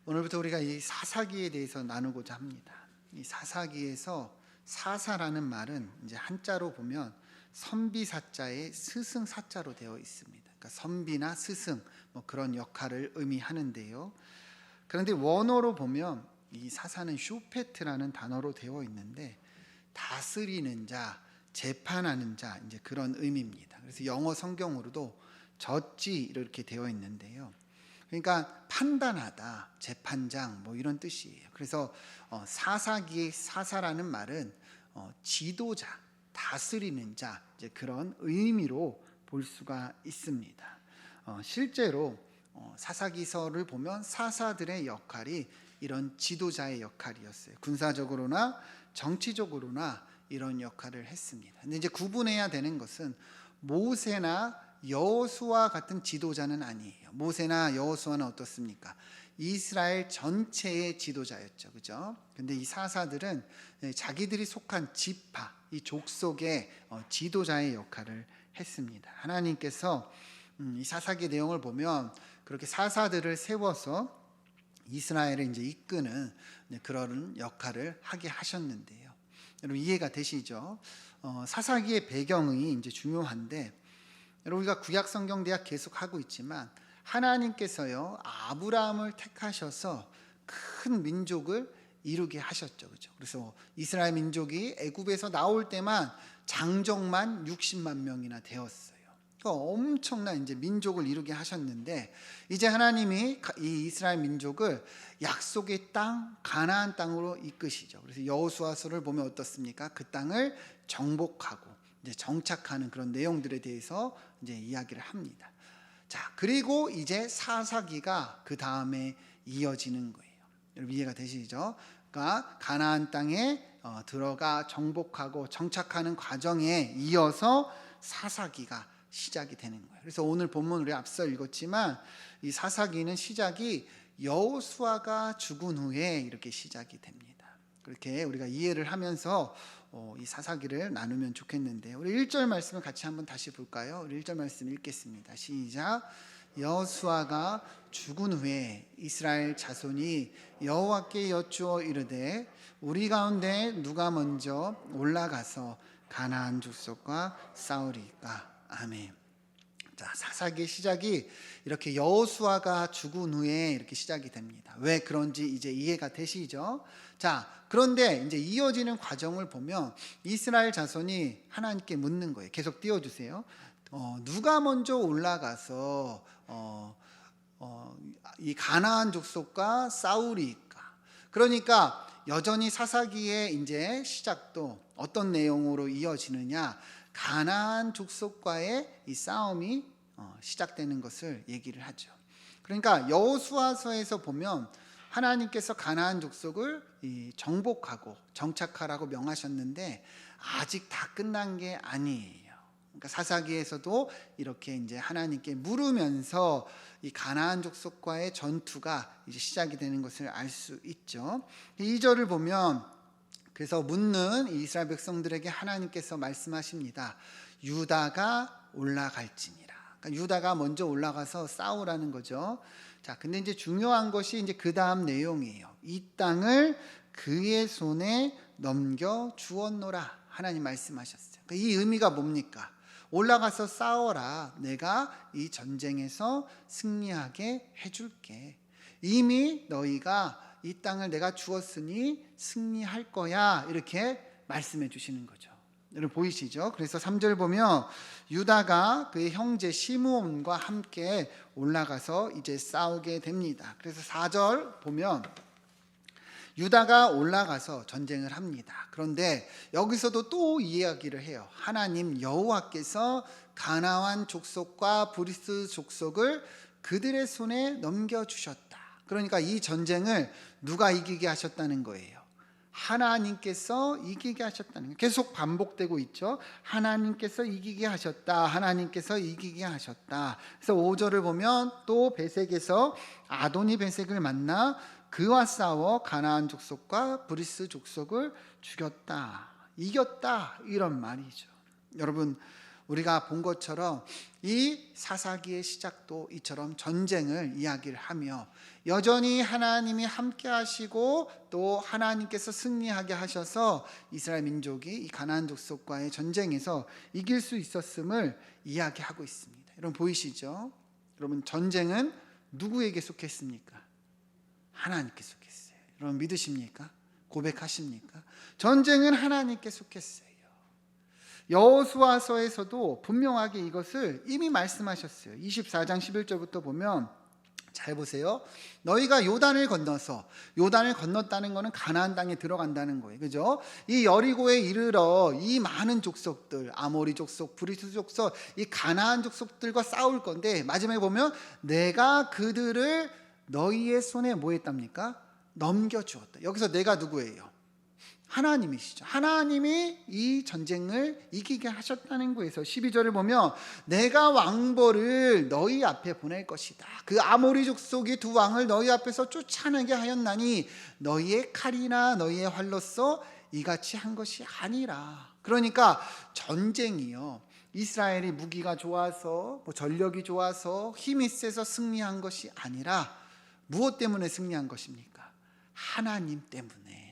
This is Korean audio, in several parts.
오늘부터 우리가 이 사사기에 대해서 나누고자 합니다. 이 사사기에서 사사라는 말은 이제 한자로 보면 선비사자의 스승사자로 되어 있습니다. 그러니까 선비나 스승 뭐 그런 역할을 의미하는데요. 그런데 원어로 보면 이 사사는 쇼페트라는 단어로 되어 있는데 다스리는 자, 재판하는 자 이제 그런 의미입니다. 그래서 영어 성경으로도 저지 이렇게 되어 있는데요. 그러니까 판단하다, 재판장 뭐 이런 뜻이에요. 그래서 사사기의 사사라는 말은 지도자, 다스리는 자 이제 그런 의미로 볼 수가 있습니다. 실제로 사사기서를 보면 사사들의 역할이 이런 지도자의 역할이었어요. 군사적으로나 정치적으로나 이런 역할을 했습니다. 근데 이제 구분해야 되는 것은 모세나 여호수아 같은 지도자는 아니에요. 모세나 여호수아는 어떻습니까? 이스라엘 전체의 지도자였죠. 그죠? 근데 이 사사들은 자기들이 속한 지파, 이 족속의 지도자의 역할을 했습니다. 하나님께서 이 사사기 내용을 보면 그렇게 사사들을 세워서 이스라엘을 이제 이끄는 그런 역할을 하게 하셨는데요. 여러분 이해가 되시죠? 사사기의 배경이 이제 중요한데 여러분 우리가 구약 성경 대학 계속 하고 있지만 하나님께서요 아브라함을 택하셔서 큰 민족을 이루게 하셨죠. 그죠? 그래서 이스라엘 민족이 애굽에서 나올 때만 장정만 60만 명이나 되었어요. 그러니까 엄청난 이제 민족을 이루게 하셨는데 이제 하나님이 이 이스라엘 민족을 약속의 땅 가나안 땅으로 이끄시죠. 그래서 여호수아서를 보면 어떻습니까? 그 땅을 정복하고 이제 정착하는 그런 내용들에 대해서 이제 이야기를 합니다. 자, 그리고 이제 사사기가 그 다음에 이어지는 거예요. 여러분 이해가 되시죠? 그러니까 가나안 땅에 들어가 정복하고 정착하는 과정에 이어서 사사기가 시작이 되는 거예요. 그래서 오늘 본문 우리 앞서 읽었지만 이 사사기는 시작이 여호수아가 죽은 후에 이렇게 시작이 됩니다. 그렇게 우리가 이해를 하면서 이 사사기를 나누면 좋겠는데요. 우리 1절 말씀을 같이 한번 다시 볼까요? 우리 1절 말씀 읽겠습니다. 시작. 여호수아가 죽은 후에 이스라엘 자손이 여호와께 여쭈어 이르되 우리 가운데 누가 먼저 올라가서 가나안 족속과 싸우리까? 아멘. 자, 사사기의 시작이 이렇게 여호수아가 죽은 후에 이렇게 시작이 됩니다. 왜 그런지 이제 이해가 되시죠? 자, 그런데 이제 이어지는 과정을 보면 이스라엘 자손이 하나님께 묻는 거예요. 계속 띄워주세요. 누가 먼저 올라가서 이 가나안 족속과 싸우리까? 그러니까 여전히 사사기의 이제 시작도 어떤 내용으로 이어지느냐? 가나안 족속과의 이 싸움이 시작되는 것을 얘기를 하죠. 그러니까 여호수아서에서 보면 하나님께서 가나안 족속을 정복하고 정착하라고 명하셨는데 아직 다 끝난 게 아니에요. 그러니까 사사기에서도 이렇게 이제 하나님께 물으면서 이 가나안 족속과의 전투가 이제 시작이 되는 것을 알 수 있죠. 2절을 보면 그래서 묻는 이스라엘 백성들에게 하나님께서 말씀하십니다. 유다가 올라갈지니라. 그러니까 유다가 먼저 올라가서 싸우라는 거죠. 자, 근데 이제 중요한 것이 이제 그 다음 내용이에요. 이 땅을 그의 손에 넘겨 주었노라. 하나님 말씀하셨어요. 그러니까 이 의미가 뭡니까? 올라가서 싸워라. 내가 이 전쟁에서 승리하게 해줄게. 이미 너희가 이 땅을 내가 주었으니 승리할 거야. 이렇게 말씀해 주시는 거죠. 여러분 보이시죠? 그래서 3절 보면 유다가 그의 형제 시므온과 함께 올라가서 이제 싸우게 됩니다. 그래서 4절 보면 유다가 올라가서 전쟁을 합니다. 그런데 여기서도 또 이야기를 해요. 하나님 여호와께서 가나안 족속과 브리스 족속을 그들의 손에 넘겨주셨다. 그러니까 이 전쟁을 누가 이기게 하셨다는 거예요? 하나님께서 이기게 하셨다는 거예요. 계속 반복되고 있죠. 하나님께서 이기게 하셨다. 하나님께서 이기게 하셨다. 그래서 5절을 보면 또 베색에서 아도니 베색을 만나 그와 싸워 가나안 족속과 브리스 족속을 죽였다. 이겼다. 이런 말이죠. 여러분 우리가 본 것처럼 이 사사기의 시작도 이처럼 전쟁을 이야기를 하며 여전히 하나님이 함께 하시고 또 하나님께서 승리하게 하셔서 이스라엘 민족이 이 가나안 족속과의 전쟁에서 이길 수 있었음을 이야기하고 있습니다. 여러분 보이시죠? 여러분 전쟁은 누구에게 속했습니까? 하나님께 속했어요. 여러분 믿으십니까? 고백하십니까? 전쟁은 하나님께 속했어요. 여호수아서에서도 분명하게 이것을 이미 말씀하셨어요. 24장 11절부터 보면 잘 보세요. 너희가 요단을 건넜다는 것은 가나안 땅에 들어간다는 거예요. 그죠? 이 여리고에 이르러 이 많은 족속들, 아모리 족속, 브리스 족속, 이 가나안 족속들과 싸울 건데 마지막에 보면 내가 그들을 너희의 손에 뭐 했답니까? 넘겨주었다. 여기서 내가 누구예요? 하나님이시죠. 하나님이 이 전쟁을 이기게 하셨다는 거에서 12절을 보면 내가 왕벌을 너희 앞에 보낼 것이다. 그 아모리 족속이 두 왕을 너희 앞에서 쫓아내게 하였나니 너희의 칼이나 너희의 활로써 이같이 한 것이 아니라. 그러니까 전쟁이요, 이스라엘이 무기가 좋아서 전력이 좋아서 힘이 세서 승리한 것이 아니라 무엇 때문에 승리한 것입니까? 하나님 때문에.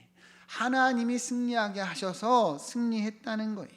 하나님이 승리하게 하셔서 승리했다는 거예요.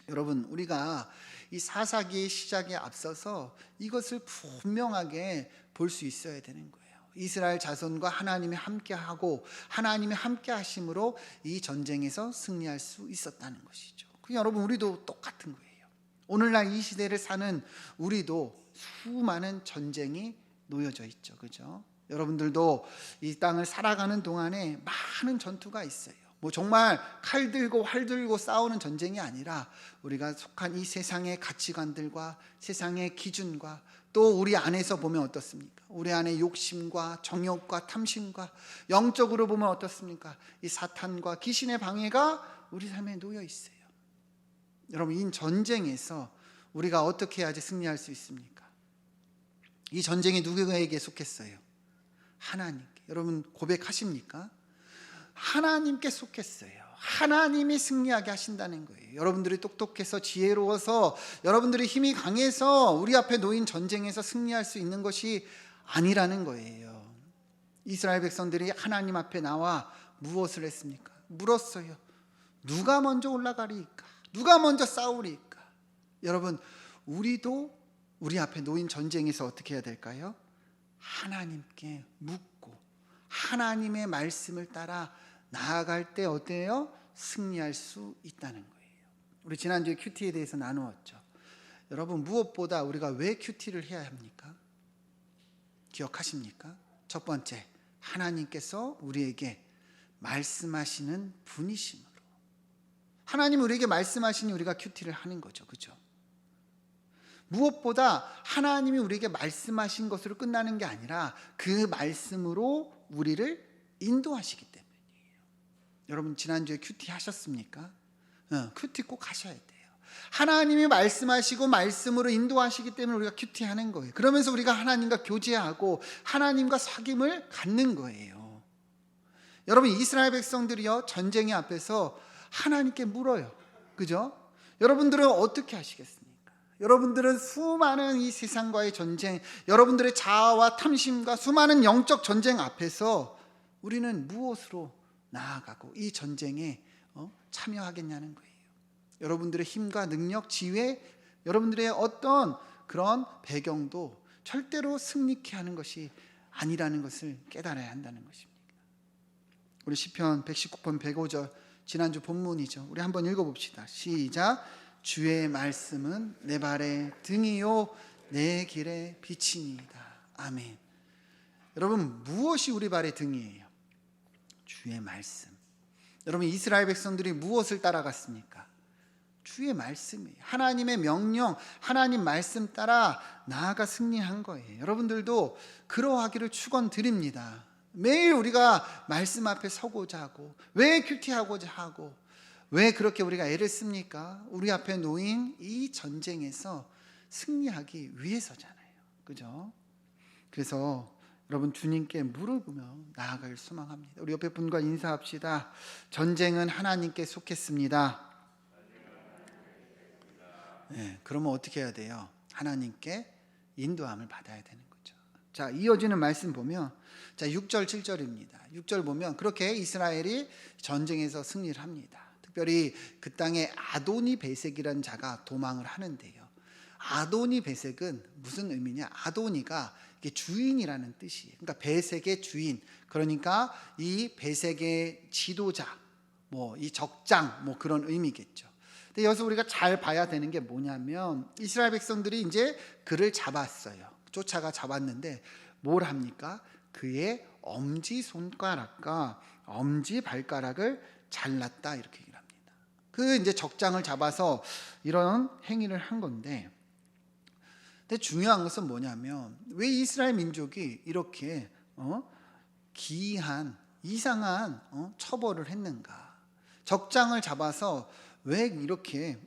여러분 우리가 이 사사기의 시작에 앞서서 이것을 분명하게 볼 수 있어야 되는 거예요. 이스라엘 자손과 하나님이 함께하고 하나님이 함께하심으로 이 전쟁에서 승리할 수 있었다는 것이죠. 여러분 우리도 똑같은 거예요. 오늘날 이 시대를 사는 우리도 수많은 전쟁이 놓여져 있죠. 그죠? 여러분들도 이 땅을 살아가는 동안에 많은 전투가 있어요. 정말 칼 들고 활 들고 싸우는 전쟁이 아니라 우리가 속한 이 세상의 가치관들과 세상의 기준과 또 우리 안에서 보면 어떻습니까? 우리 안에 욕심과 정욕과 탐심과 영적으로 보면 어떻습니까? 이 사탄과 귀신의 방해가 우리 삶에 놓여 있어요. 여러분 이 전쟁에서 우리가 어떻게 해야지 승리할 수 있습니까? 이 전쟁이 누구에게 속했어요? 하나님께. 여러분 고백하십니까? 하나님께 속했어요. 하나님이 승리하게 하신다는 거예요. 여러분들이 똑똑해서 지혜로워서 여러분들이 힘이 강해서 우리 앞에 놓인 전쟁에서 승리할 수 있는 것이 아니라는 거예요. 이스라엘 백성들이 하나님 앞에 나와 무엇을 했습니까? 물었어요. 누가 먼저 올라가리까? 누가 먼저 싸우리까? 여러분 우리도 우리 앞에 놓인 전쟁에서 어떻게 해야 될까요? 하나님께 묻고 하나님의 말씀을 따라 나아갈 때 어때요? 승리할 수 있다는 거예요. 우리 지난주에 큐티에 대해서 나누었죠. 여러분 무엇보다 우리가 왜 큐티를 해야 합니까? 기억하십니까? 첫 번째, 하나님께서 우리에게 말씀하시는 분이심으로. 하나님 우리에게 말씀하시니 우리가 큐티를 하는 거죠. 그죠? 무엇보다 하나님이 우리에게 말씀하신 것으로 끝나는 게 아니라 그 말씀으로 우리를 인도하시기 때문이에요. 여러분 지난주에 큐티 하셨습니까? 큐티 꼭 하셔야 돼요. 하나님이 말씀하시고 말씀으로 인도하시기 때문에 우리가 큐티하는 거예요. 그러면서 우리가 하나님과 교제하고 하나님과 사귐을 갖는 거예요. 여러분 이스라엘 백성들이요 전쟁의 앞에서 하나님께 물어요. 그죠? 여러분들은 어떻게 하시겠습니까? 여러분들은 수많은 이 세상과의 전쟁, 여러분들의 자아와 탐심과 수많은 영적 전쟁 앞에서 우리는 무엇으로 나아가고 이 전쟁에 참여하겠냐는 거예요. 여러분들의 힘과 능력, 지혜, 여러분들의 어떤 그런 배경도 절대로 승리케 하는 것이 아니라는 것을 깨달아야 한다는 것입니다. 우리 시편 119편 105절 지난주 본문이죠. 우리 한번 읽어봅시다. 시작. 주의 말씀은 내 발의 등이요 내 길의 빛이니이다. 아멘. 여러분 무엇이 우리 발의 등이에요? 주의 말씀. 여러분 이스라엘 백성들이 무엇을 따라갔습니까? 주의 말씀이에요. 하나님의 명령, 하나님 말씀 따라 나아가 승리한 거예요. 여러분들도 그러하기를 축원드립니다. 매일 우리가 말씀 앞에 서고자 하고 왜 큐티하고자 하고 왜 그렇게 우리가 애를 씁니까? 우리 앞에 놓인 이 전쟁에서 승리하기 위해서잖아요. 그죠? 그래서 여러분 주님께 물어보며 나아갈 소망합니다. 우리 옆에 분과 인사합시다. 전쟁은 하나님께 속했습니다. 그러면 어떻게 해야 돼요? 하나님께 인도함을 받아야 되는 거죠. 자, 이어지는 말씀 보면, 자, 6절 7절입니다. 6절 보면 그렇게 이스라엘이 전쟁에서 승리를 합니다. 특별히 그 땅에 아도니 베색이라는 자가 도망을 하는데요. 아도니 베색은 무슨 의미냐? 아도니가 이게 주인이라는 뜻이에요. 그러니까 베색의 주인, 그러니까 이 베색의 지도자, 이 적장, 그런 의미겠죠. 근데 여기서 우리가 잘 봐야 되는 게 뭐냐면, 이스라엘 백성들이 이제 그를 잡았어요. 쫓아가 잡았는데 뭘 합니까? 그의 엄지 손가락과 엄지 발가락을 잘랐다, 이렇게 얘기를 합니다. 그 이제 적장을 잡아서 이런 행위를 한 건데, 근데 중요한 것은 뭐냐면, 왜 이스라엘 민족이 이렇게 기이한 이상한 처벌을 했는가? 적장을 잡아서 왜 이렇게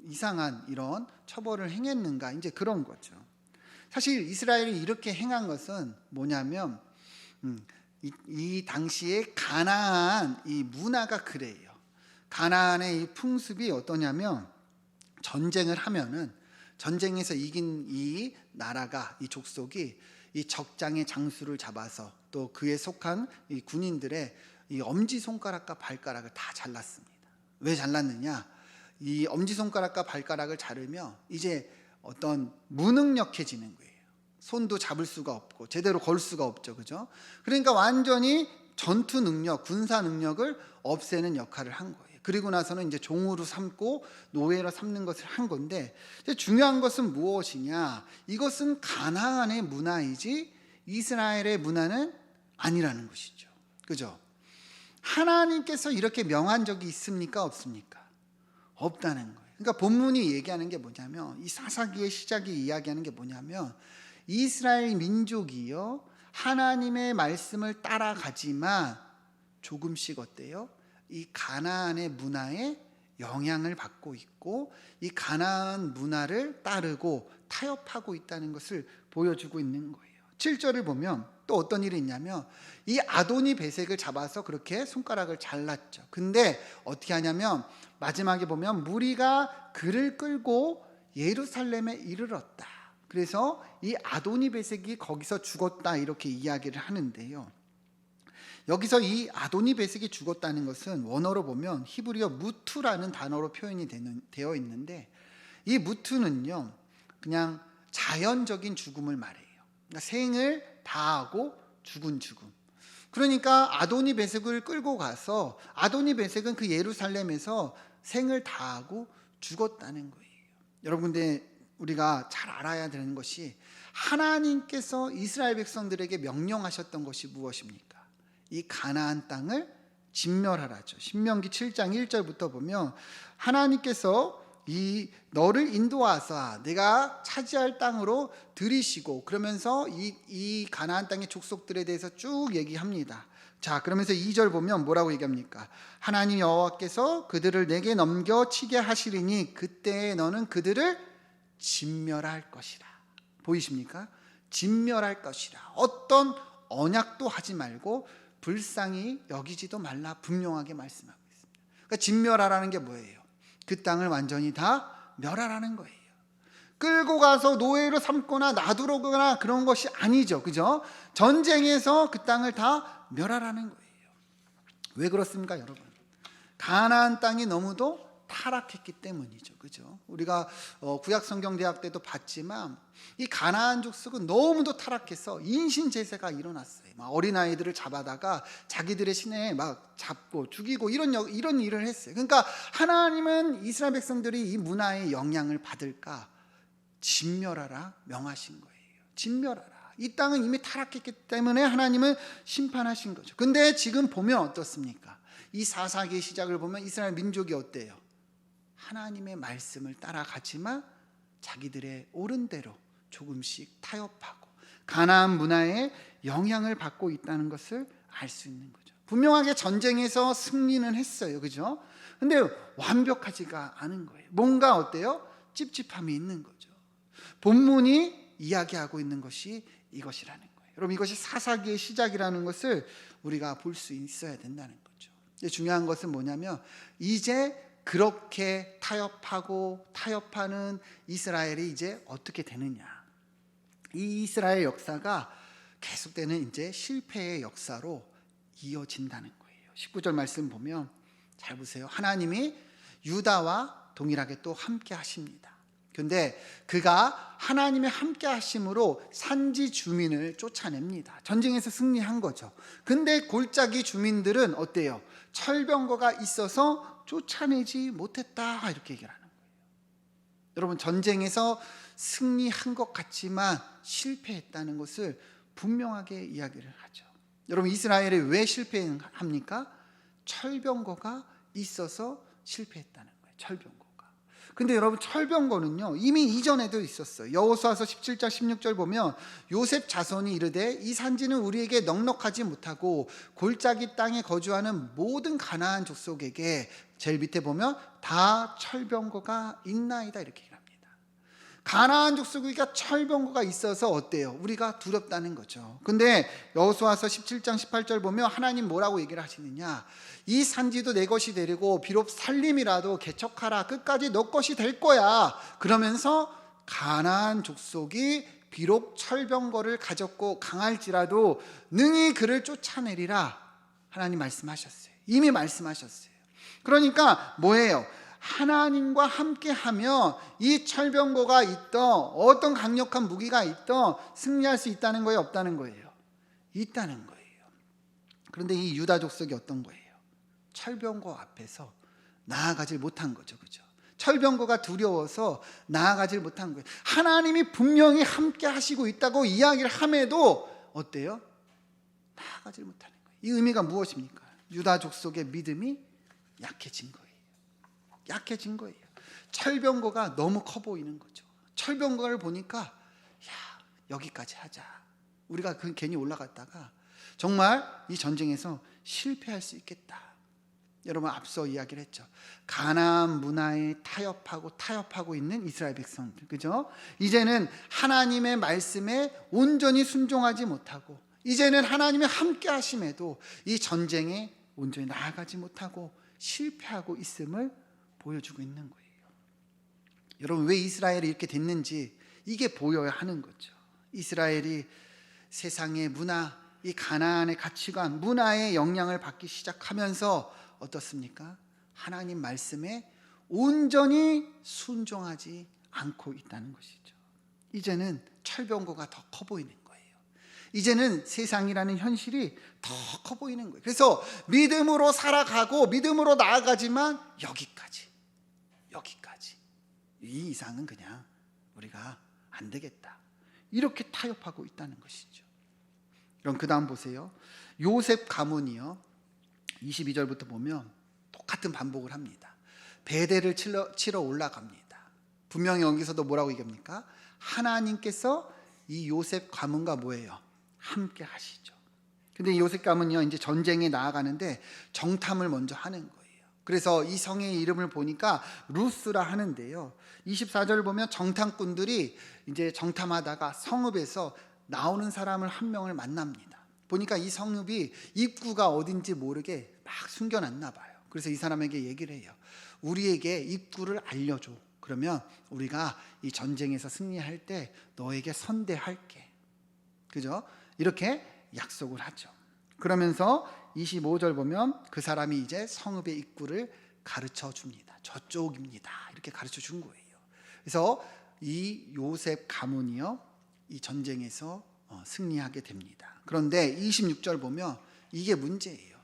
이상한 이런 처벌을 행했는가? 이제 그런 거죠. 사실 이스라엘이 이렇게 행한 것은 뭐냐면, 이 당시에 가나안 이 문화가 그래요. 가나안의 이 풍습이 어떠냐면, 전쟁을 하면은 전쟁에서 이긴 이 나라가, 이 족속이 이 적장의 장수를 잡아서 또 그에 속한 이 군인들의 이 엄지손가락과 발가락을 다 잘랐습니다. 왜 잘랐느냐? 이 엄지손가락과 발가락을 자르면 이제 어떤 무능력해지는 거예요. 손도 잡을 수가 없고 제대로 걸 수가 없죠, 그죠? 그러니까 완전히 전투 능력, 군사 능력을 없애는 역할을 한 거예요. 그리고 나서는 이제 종으로 삼고 노예로 삼는 것을 한 건데, 중요한 것은 무엇이냐? 이것은 가나안의 문화이지 이스라엘의 문화는 아니라는 것이죠, 그죠? 하나님께서 이렇게 명한 적이 있습니까? 없습니까? 없다는 거예요. 그러니까 본문이 얘기하는 게 뭐냐면, 이 사사기의 시작이 이야기하는 게 뭐냐면, 이스라엘 민족이요, 하나님의 말씀을 따라가지만 조금씩 어때요? 이 가나안의 문화에 영향을 받고 있고, 이 가나안 문화를 따르고 타협하고 있다는 것을 보여주고 있는 거예요. 7절을 보면 또 어떤 일이 있냐면, 이 아도니 베색을 잡아서 그렇게 손가락을 잘랐죠. 근데 어떻게 하냐면, 마지막에 보면 무리가 그를 끌고 예루살렘에 이르렀다. 그래서 이 아도니 베색이 거기서 죽었다, 이렇게 이야기를 하는데요. 여기서 이 아도니 베색이 죽었다는 것은 원어로 보면 히브리어 무투라는 단어로 표현이 되어 있는데, 이 무투는요, 그냥 자연적인 죽음을 말해요. 그러니까 생을 다하고 죽은 죽음. 그러니까 아도니 베색을 끌고 가서, 아도니 베색은 그 예루살렘에서 생을 다하고 죽었다는 거예요. 여러분, 근데 우리가 잘 알아야 되는 것이, 하나님께서 이스라엘 백성들에게 명령하셨던 것이 무엇입니까? 이 가나안 땅을 진멸하라죠. 신명기 7장 1절부터 보면, 하나님께서 너를 인도하사 내가 차지할 땅으로 들이시고, 그러면서 이 가나안 땅의 족속들에 대해서 쭉 얘기합니다. 자, 그러면서 2절 보면 뭐라고 얘기합니까? 하나님 여호와께서 그들을 내게 넘겨치게 하시리니 그때 너는 그들을 진멸할 것이라. 보이십니까? 진멸할 것이라. 어떤 언약도 하지 말고 불쌍히 여기지도 말라, 분명하게 말씀하고 있습니다. 그러니까 진멸하라는 게 뭐예요? 그 땅을 완전히 다 멸하라는 거예요. 끌고 가서 노예로 삼거나 놔두거나 그런 것이 아니죠, 그죠? 전쟁에서 그 땅을 다 멸하라는 거예요. 왜 그렇습니까, 여러분? 가나안 땅이 너무도 타락했기 때문이죠, 그죠? 우리가 구약성경대학 때도 봤지만, 이 가나안 족속은 너무도 타락해서 인신제사가 일어났어요. 막 어린아이들을 잡아다가 자기들의 신에 막 잡고 죽이고 이런 일을 했어요. 그러니까 하나님은 이스라엘 백성들이 이 문화의 영향을 받을까 진멸하라 명하신 거예요. 진멸하라. 이 땅은 이미 타락했기 때문에 하나님은 심판하신 거죠. 근데 지금 보면 어떻습니까? 이 사사기의 시작을 보면 이스라엘 민족이 어때요? 하나님의 말씀을 따라가지만 자기들의 옳은 대로 조금씩 타협하고 가나안 문화에 영향을 받고 있다는 것을 알 수 있는 거죠. 분명하게 전쟁에서 승리는 했어요, 그죠? 근데 완벽하지가 않은 거예요. 뭔가 어때요? 찝찝함이 있는 거죠. 본문이 이야기하고 있는 것이 이것이라는 거예요. 여러분, 이것이 사사기의 시작이라는 것을 우리가 볼 수 있어야 된다는 거죠. 중요한 것은 뭐냐면, 이제 그렇게 타협하는 이스라엘이 이제 어떻게 되느냐? 이 이스라엘 역사가 계속되는 이제 실패의 역사로 이어진다는 거예요. 19절 말씀 보면 잘 보세요. 하나님이 유다와 동일하게 또 함께 하십니다. 그런데 그가 하나님의 함께 하심으로 산지 주민을 쫓아냅니다. 전쟁에서 승리한 거죠. 근데 골짜기 주민들은 어때요? 철병거가 있어서 쫓아내지 못했다, 이렇게 얘기를 하는 거예요. 여러분, 전쟁에서 승리한 것 같지만 실패했다는 것을 분명하게 이야기를 하죠. 여러분, 이스라엘이 왜 실패합니까? 철병거가 있어서 실패했다는 거예요. 철병거가. 근데 여러분, 철병거는요 이미 이전에도 있었어요. 여호수아서 17장 16절 보면 요셉 자손이 이르되 이 산지는 우리에게 넉넉하지 못하고 골짜기 땅에 거주하는 모든 가나안 족속에게, 제일 밑에 보면 다 철병거가 있나이다, 이렇게 얘기합니다. 가나안 족속에게 철병거가 있어서 어때요? 우리가 두렵다는 거죠. 근데 여호수아서 17장 18절 보면 하나님 뭐라고 얘기를 하시느냐? 이 산지도 내 것이 되리고 비록 살림이라도 개척하라, 끝까지 너 것이 될 거야. 그러면서 가나안 족속이 비록 철병거를 가졌고 강할지라도 능히 그를 쫓아내리라, 하나님 말씀하셨어요. 이미 말씀하셨어요. 그러니까 뭐예요? 하나님과 함께하면 이 철병거가 있던 어떤 강력한 무기가 있던 승리할 수 있다는 거예요, 없다는 거예요? 있다는 거예요. 그런데 이 유다 족속이 어떤 거예요? 철병거 앞에서 나아가질 못한 거죠. 그죠? 철병거가 두려워서 나아가질 못한 거예요. 하나님이 분명히 함께 하시고 있다고 이야기를 함에도 어때요? 나아가질 못하는 거예요. 이 의미가 무엇입니까? 유다 족속의 믿음이 약해진 거예요. 약해진 거예요. 철병거가 너무 커 보이는 거죠. 철병거를 보니까 야, 여기까지 하자. 우리가 괜히 올라갔다가 정말 이 전쟁에서 실패할 수 있겠다. 여러분, 앞서 이야기를 했죠. 가나안 문화에 타협하고 있는 이스라엘 백성들, 그죠? 이제는 하나님의 말씀에 온전히 순종하지 못하고, 이제는 하나님의 함께 하심에도 이 전쟁에 온전히 나아가지 못하고 실패하고 있음을 보여주고 있는 거예요. 여러분, 왜 이스라엘이 이렇게 됐는지 이게 보여야 하는 거죠. 이스라엘이 세상의 문화, 이 가나안의 가치관, 문화의 영향을 받기 시작하면서 어떻습니까? 하나님 말씀에 온전히 순종하지 않고 있다는 것이죠. 이제는 철병거가 더 커 보이는 거예요. 이제는 세상이라는 현실이 더 커 보이는 거예요. 그래서 믿음으로 살아가고 믿음으로 나아가지만 여기까지, 이 이상은 그냥 우리가 안 되겠다, 이렇게 타협하고 있다는 것이죠. 그럼 그 다음 보세요. 요셉 가문이요, 22절부터 보면 똑같은 반복을 합니다. 베델을 치러 올라갑니다. 분명히 여기서도 뭐라고 얘기합니까? 하나님께서 이 요셉 가문과 뭐예요? 함께 하시죠. 근데 이 요셉 가문이요, 이제 전쟁에 나아가는데 정탐을 먼저 하는 거예요. 그래서 이 성의 이름을 보니까 루스라 하는데요, 24절 보면 정탐꾼들이 이제 정탐하다가 성읍에서 나오는 사람을 한 명을 만납니다. 보니까 이 성읍이 입구가 어딘지 모르게 막 숨겨놨나 봐요. 그래서 이 사람에게 얘기를 해요. 우리에게 입구를 알려줘. 그러면 우리가 이 전쟁에서 승리할 때 너에게 선대할게. 그죠? 이렇게 약속을 하죠. 그러면서 25절 보면 그 사람이 이제 성읍의 입구를 가르쳐 줍니다. 저쪽입니다, 이렇게 가르쳐 준 거예요. 그래서 이 요셉 가문이요, 이 전쟁에서 승리하게 됩니다. 그런데 26절 보면 이게 문제예요.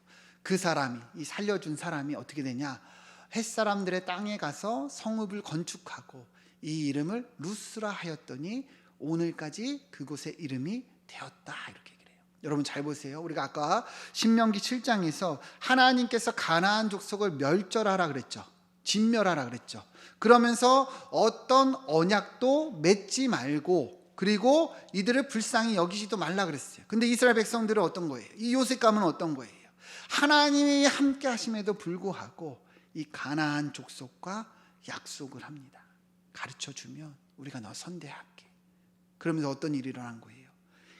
그 사람이, 이 살려준 사람이 어떻게 되냐? 햇사람들의 땅에 가서 성읍을 건축하고 이 이름을 루스라 하였더니 오늘까지 그곳의 이름이 되었다, 이렇게 얘기를 해요. 여러분 잘 보세요. 우리가 아까 신명기 7장에서 하나님께서 가나안 족속을 멸절하라 그랬죠. 진멸하라 그랬죠. 그러면서 어떤 언약도 맺지 말고, 그리고 이들을 불쌍히 여기지도 말라 그랬어요. 근데 이스라엘 백성들은 어떤 거예요? 이 요셉 가문은 어떤 거예요? 하나님이 함께 하심에도 불구하고 이 가나안 족속과 약속을 합니다. 가르쳐 주면 우리가 너 선대할게. 그러면서 어떤 일이 일어난 거예요?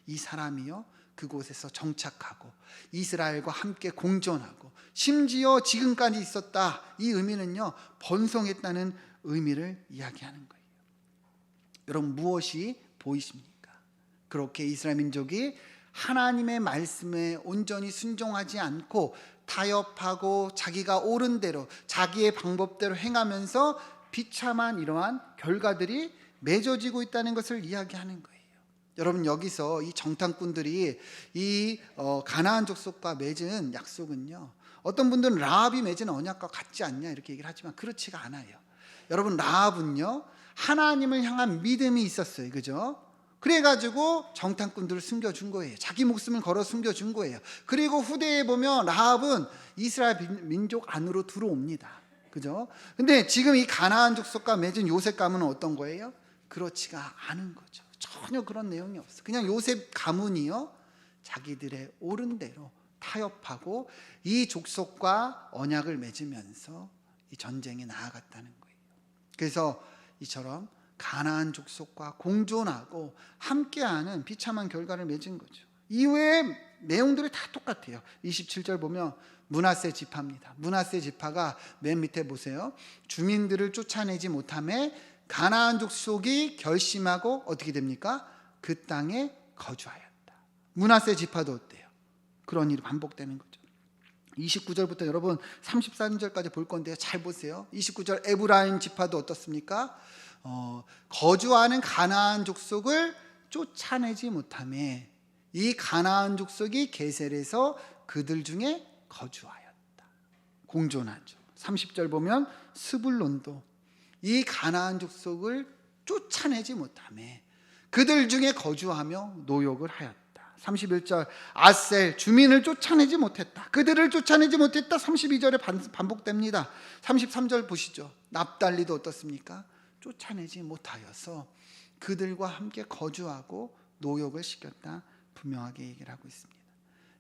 이 사람이요, 그곳에서 정착하고 이스라엘과 함께 공존하고 심지어 지금까지 있었다. 이 의미는요, 번성했다는 의미를 이야기하는 거예요. 여러분, 무엇이 보이십니까? 그렇게 이스라엘 민족이 하나님의 말씀에 온전히 순종하지 않고 타협하고 자기가 옳은 대로 자기의 방법대로 행하면서 비참한 이러한 결과들이 맺어지고 있다는 것을 이야기하는 거예요. 여러분, 여기서 이 정탐꾼들이 이 가나안 족속과 맺은 약속은요, 어떤 분들은 라합이 맺은 언약과 같지 않냐 이렇게 얘기를 하지만 그렇지가 않아요. 여러분, 라합은요 하나님을 향한 믿음이 있었어요. 그죠? 그래가지고 정탐꾼들을 숨겨준 거예요. 자기 목숨을 걸어 숨겨준 거예요. 그리고 후대에 보면 라합은 이스라엘 민족 안으로 들어옵니다. 그죠? 근데 지금 이 가나안 족속과 맺은 요셉 가문은 어떤 거예요? 그렇지가 않은 거죠. 전혀 그런 내용이 없어. 그냥 요셉 가문이요, 자기들의 옳은 대로 타협하고 이 족속과 언약을 맺으면서 이 전쟁에 나아갔다는 거예요. 그래서 이처럼 가나안 족속과 공존하고 함께하는 비참한 결과를 맺은 거죠. 이후에 내용들이 다 똑같아요. 27절 보면 므낫세 지파입니다. 므낫세 지파가 맨 밑에 보세요. 주민들을 쫓아내지 못함에 가나안 족속이 결심하고 어떻게 됩니까? 그 땅에 거주하였다. 므낫세 지파도 어때요? 그런 일이 반복되는 거죠. 29절부터 여러분 33절까지 볼 건데요, 잘 보세요. 29절 에브라임 지파도 어떻습니까? 거주하는 가나안 족속을 쫓아내지 못함에 이 가나안 족속이 게셀에서 그들 중에 거주하였다. 공존하죠. 30절 보면 스불론도 이 가나안 족속을 쫓아내지 못함에 그들 중에 거주하며 노역을 하였다. 31절 아셀 주민을 쫓아내지 못했다. 그들을 쫓아내지 못했다. 32절에 반복됩니다. 33절 보시죠. 납달리도 어떻습니까? 쫓아내지 못하여서 그들과 함께 거주하고 노역을 시켰다. 분명하게 얘기를 하고 있습니다.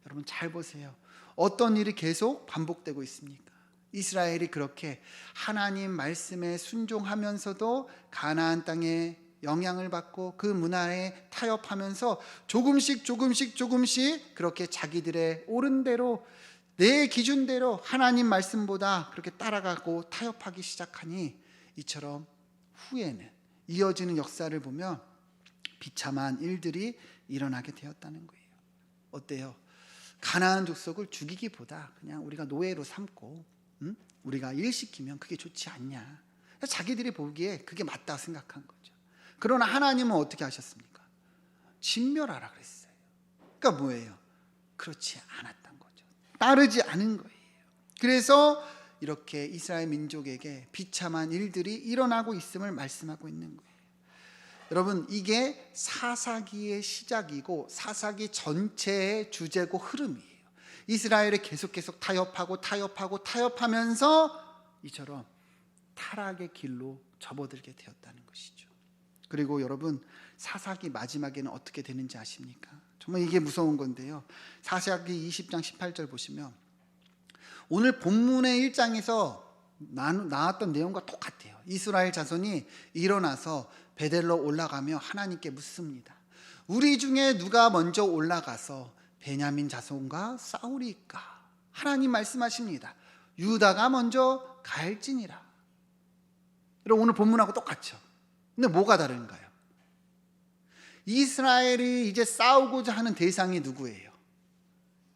여러분, 잘 보세요. 어떤 일이 계속 반복되고 있습니까? 이스라엘이 그렇게 하나님 말씀에 순종하면서도 가나안 땅에 영향을 받고 그 문화에 타협하면서 조금씩 그렇게 자기들의 옳은 대로 내 기준대로 하나님 말씀보다 그렇게 따라가고 타협하기 시작하니 이처럼 후에는 이어지는 역사를 보면 비참한 일들이 일어나게 되었다는 거예요. 어때요? 가나안 족속을 죽이기보다 그냥 우리가 노예로 삼고 우리가 일시키면 그게 좋지 않냐. 자기들이 보기에 그게 맞다 생각한 거죠. 그러나 하나님은 어떻게 하셨습니까? 진멸하라 그랬어요. 그러니까 뭐예요? 그렇지 않았던 거죠. 따르지 않은 거예요. 그래서 이렇게 이스라엘 민족에게 비참한 일들이 일어나고 있음을 말씀하고 있는 거예요. 여러분, 이게 사사기의 시작이고 사사기 전체의 주제고 흐름이에요. 이스라엘이 계속 타협하면서 이처럼 타락의 길로 접어들게 되었다는 것이죠. 그리고 여러분, 사사기 마지막에는 어떻게 되는지 아십니까? 정말 이게 무서운 건데요, 사사기 20장 18절 보시면 오늘 본문의 1장에서 나왔던 내용과 똑같아요. 이스라엘 자손이 일어나서 베델로 올라가며 하나님께 묻습니다. 우리 중에 누가 먼저 올라가서 베냐민 자손과 싸우리까? 하나님 말씀하십니다. 유다가 먼저 갈지니라. 여러분, 오늘 본문하고 똑같죠. 근데 뭐가 다른가요? 이스라엘이 이제 싸우고자 하는 대상이 누구예요?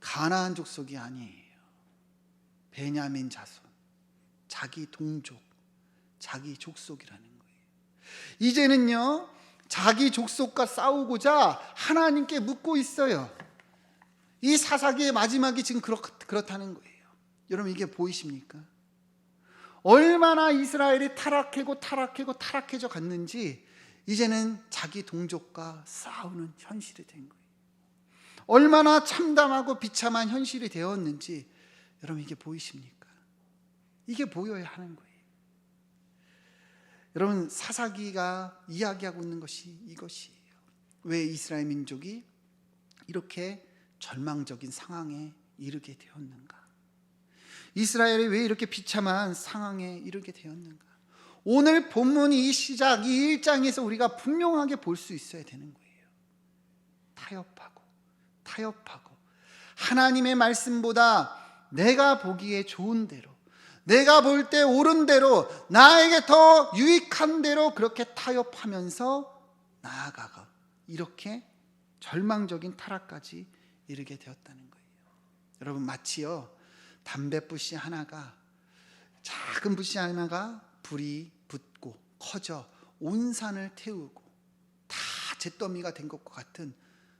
가나안 족속이 아니에요. 베냐민 자손, 자기 동족, 자기 족속이라는 거예요. 이제는요, 자기 족속과 싸우고자 하나님께 묻고 있어요. 이 사사기의 마지막이 지금 그렇다는 거예요. 여러분, 이게 보이십니까? 얼마나 이스라엘이 타락해져 갔는지 이제는 자기 동족과 싸우는 현실이 된 거예요. 얼마나 참담하고 비참한 현실이 되었는지 여러분, 이게 보이십니까? 이게 보여야 하는 거예요. 여러분, 사사기가 이야기하고 있는 것이 이것이에요. 왜 이스라엘 민족이 이렇게 절망적인 상황에 이르게 되었는가? 이스라엘이 왜 이렇게 비참한 상황에 이르게 되었는가? 오늘 본문 이 시작, 이 1장에서 우리가 분명하게 볼 수 있어야 되는 거예요. 타협하고 하나님의 말씀보다 내가 보기에 좋은 대로, 내가 볼 때 옳은 대로, 나에게 더 유익한 대로 그렇게 타협하면서 나아가가 이렇게 절망적인 타락까지 이르게 되었다는 거예요. 여러분, 마치요 담배불씨 하나가, 작은 불씨 하나가 불이 붙고 커져 온 산을 태우고 다 잿더미가 된 것과 같은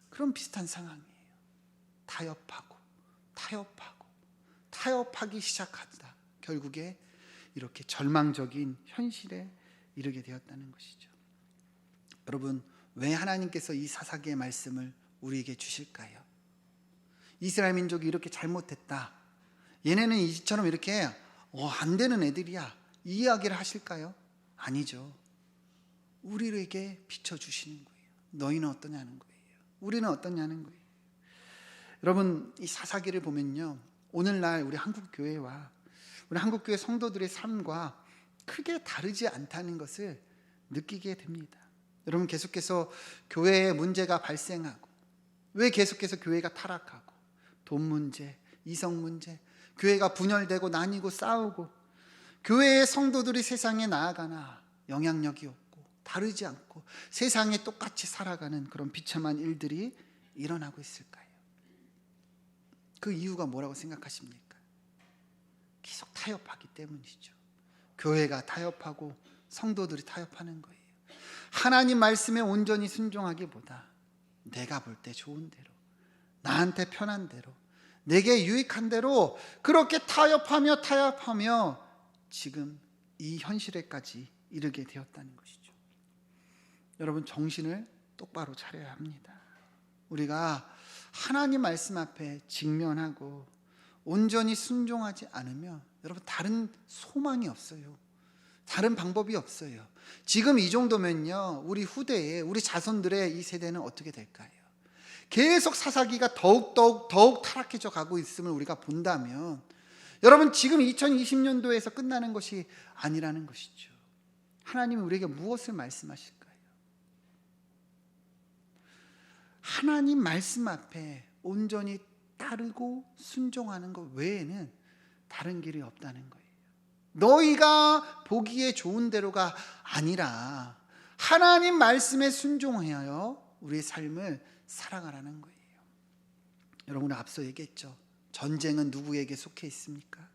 그런 비슷한 상황이에요. 타협하기 시작하다 결국에 이렇게 절망적인 현실에 이르게 되었다는 것이죠. 여러분, 왜 하나님께서 이 사사기의 말씀을 우리에게 주실까요? 이스라엘 민족이 이렇게 잘못했다, 얘네는 이처럼 이렇게 안 되는 애들이야, 이 이야기를 하실까요? 아니죠. 우리에게 비춰주시는 거예요. 너희는 어떠냐는 거예요. 우리는 어떠냐는 거예요. 여러분, 이 사사기를 보면요, 오늘날 우리 한국교회와 우리 한국교회 성도들의 삶과 크게 다르지 않다는 것을 느끼게 됩니다. 여러분, 계속해서 교회에 문제가 발생하고, 왜 계속해서 교회가 타락하고, 돈 문제, 이성 문제, 교회가 분열되고 나뉘고 싸우고, 교회의 성도들이 세상에 나아가나 영향력이 없고 다르지 않고 세상에 똑같이 살아가는 그런 비참한 일들이 일어나고 있을까요? 그 이유가 뭐라고 생각하십니까? 계속 타협하기 때문이죠. 교회가 타협하고 성도들이 타협하는 거예요. 하나님 말씀에 온전히 순종하기보다 내가 볼 때 좋은 대로, 나한테 편한 대로, 내게 유익한 대로 그렇게 타협하며 지금 이 현실에까지 이르게 되었다는 것이죠. 여러분, 정신을 똑바로 차려야 합니다. 우리가 하나님 말씀 앞에 직면하고 온전히 순종하지 않으면 여러분, 다른 소망이 없어요. 다른 방법이 없어요. 지금 이 정도면요, 우리 후대에, 우리 자손들의 이 세대는 어떻게 될까요? 계속 사사기가 더욱 타락해져 가고 있음을 우리가 본다면, 여러분, 지금 2020년도에서 끝나는 것이 아니라는 것이죠. 하나님이 우리에게 무엇을 말씀하실까요? 하나님 말씀 앞에 온전히 따르고 순종하는 것 외에는 다른 길이 없다는 거예요. 너희가 보기에 좋은 대로가 아니라 하나님 말씀에 순종하여 우리의 삶을 살아가라는 거예요. 여러분, 앞서 얘기했죠. 전쟁은 누구에게 속해 있습니까?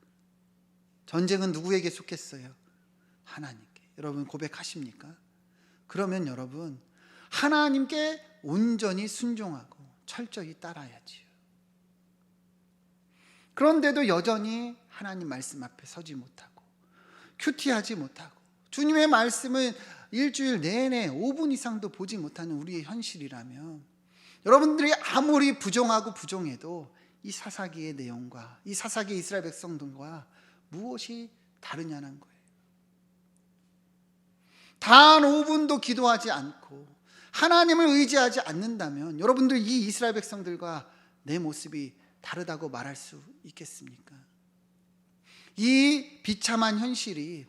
전쟁은 누구에게 속했어요? 하나님께. 여러분, 고백하십니까? 그러면 여러분, 하나님께 온전히 순종하고 철저히 따라야지요. 그런데도 여전히 하나님 말씀 앞에 서지 못하고 큐티하지 못하고 주님의 말씀을 일주일 내내 5분 이상도 보지 못하는 우리의 현실이라면, 여러분들이 아무리 부정해도 이 사사기의 내용과 이 사사기 이스라엘 백성들과 무엇이 다르냐는 거예요. 단 5분도 기도하지 않고 하나님을 의지하지 않는다면 여러분들 이 이스라엘 백성들과 내 모습이 다르다고 말할 수 있겠습니까? 이 비참한 현실이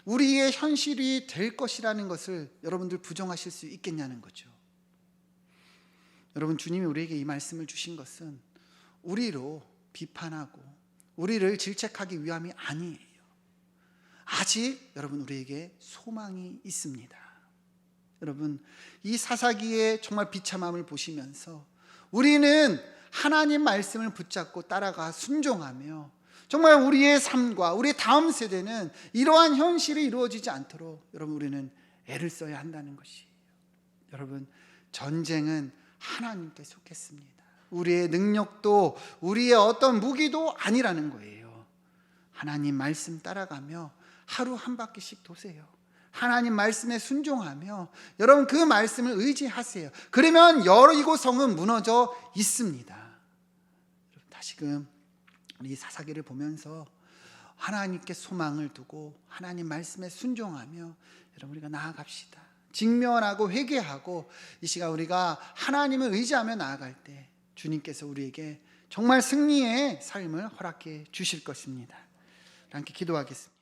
우리의 현실이 될 것이라는 것을 여러분들 부정하실 수 있겠냐는 거죠. 여러분, 주님이 우리에게 이 말씀을 주신 것은 우리로 비판하고 우리를 질책하기 위함이 아니에요. 아직 여러분, 우리에게 소망이 있습니다. 여러분, 이 사사기의 정말 비참함을 보시면서 우리는 하나님 말씀을 붙잡고 따라가 순종하며 정말 우리의 삶과 우리 다음 세대는 이러한 현실이 이루어지지 않도록 여러분, 우리는 애를 써야 한다는 것이에요. 여러분, 전쟁은 하나님께 속했습니다. 우리의 능력도 우리의 어떤 무기도 아니라는 거예요. 하나님 말씀 따라가며 하루 한 바퀴씩 도세요. 하나님 말씀에 순종하며 여러분, 그 말씀을 의지하세요. 그러면 여리고 성은 무너져 있습니다. 여러분, 다시금 우리 사사기를 보면서 하나님께 소망을 두고 하나님 말씀에 순종하며 여러분, 우리가 나아갑시다. 직면하고 회개하고 이 시간 우리가 하나님을 의지하며 나아갈 때 주님께서 우리에게 정말 승리의 삶을 허락해 주실 것입니다. 함께 기도하겠습니다.